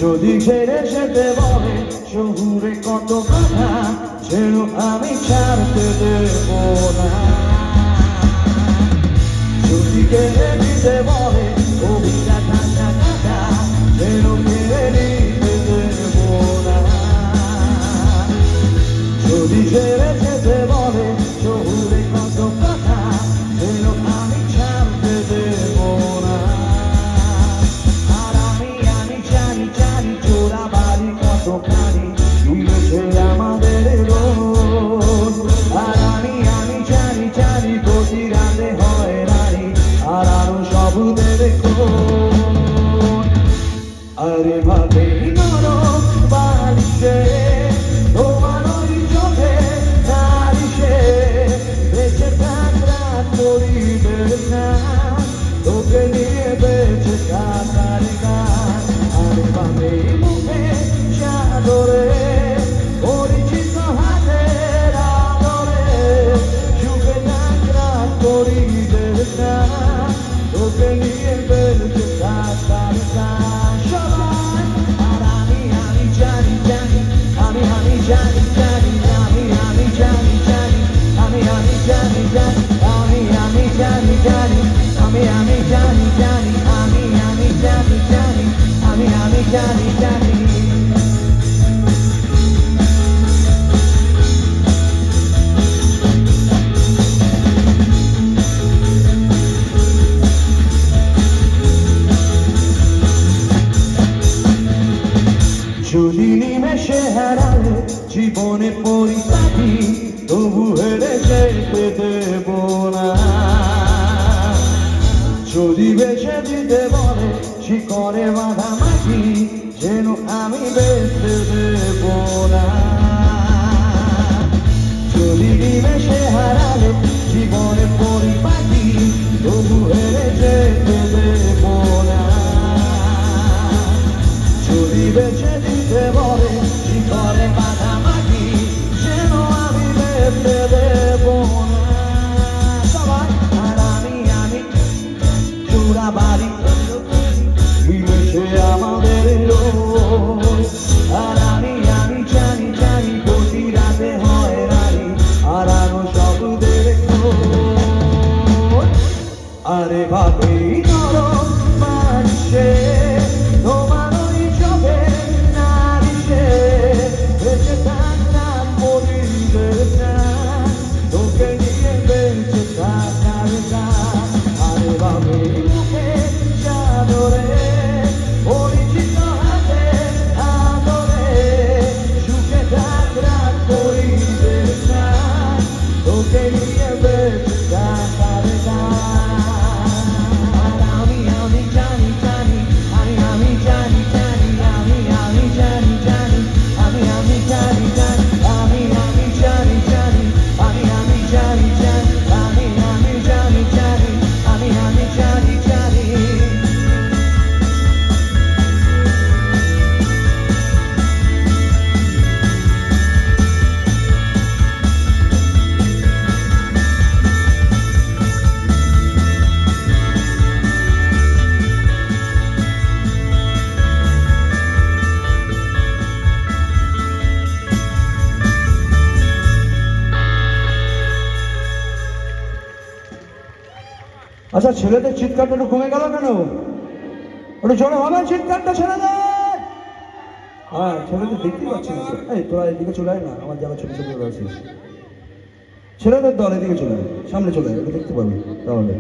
যদি ছেড়ে যেতে বলে শহুরে কত কথা যেন আমি ছাড়তে দেব না। যদি কেড়ে দিতে বলে কবিতা ঠান্ডা কাটা যেন কেড়ে নিতে দেব না। যদি ছেড়ে যেতে বলে শহুরে কত কথা যেন আমি ছাড়তে দেব না। আর আমি জানি জানি চোরা বাড়ি কতখানি মিলেছে আমাদের রোজ। আর আমি জানি জানি প্রতি রাতে হয় রানী আর আরো সব দেবে কোন। আরে ভাবে নরম বালিশে তোমার ওই চোখে নারিশে বেঁচে থাকার পরিবেশ না তোকে নিয়ে বেঁচে থাকার গান। আরে ভাবে মুখে চাদরে পরিচিত হাতের আদরে সুখে থাকার পরিবেশ না তোকে নিয়ে বেঁচে থাকার গান। সবাই আর আমি জানি জানি আমি জানি জানি আমি জানি জানি আমি জানি জানি আমি জানি জানি আমি জানি জানি আমি জানি জানি আমি জানি জানি। যদি নিমেষে হারালে জীবনে পরিপাটি তবু হেরে যেতে দেব না। যদি বেছে দিতে বলে শিকড়ে বাঁধা মাটি যেন আমি বেঁচতে দেব না। যদি নিমেষে হারালে জীবনে পরিপাটি তবু হেরে যেতে দেব না। যদি বেছে দিতে বলে শিকড়ে বাঁধা মাটি যেন আমি বেঁচতে দেব না। সবাই আর আমি চূড়া বাড়ি মিলেছে আমাদের রোজ। আর আমি জানি জানি প্রতি রাতে হয় রানী আর আরো সব দেবে কোন। আরে ভাবে নরম মানুষে তোমার ওই চোখে নারিশে বেঁচে থাকার পরিবেশ না তোকে নিয়ে বেঁচে থাকার গান। আরে ভাবে মুখে চাদরে পরিচিত হাতে আদরে সুখে থাকার পরিবেশ না তোকে নিয়ে বেঁচে থাকার গান। আর আমি জানি জানি আমি জানি জানি আমি জানি জানি আমি জানি জানি আমি জানি জানি আমি জানি জানি আমি জানি জানি আমি জানি জানি। আচ্ছা ছেলেদের চিৎকারটা একটু কমে গেল কেন? একটু জোরে হবে চিৎকারটা ছেলেদের। হ্যাঁ ছেলেদের দেখতেই পাচ্ছি না। এই তোরা এদিকে চলে আয় না, আমার যারা ছোট ছোট আছিস ছেলেদের দল এদিকে চলে আয়, সামনে চলে আয়, দেখতে পাবি তাহলে।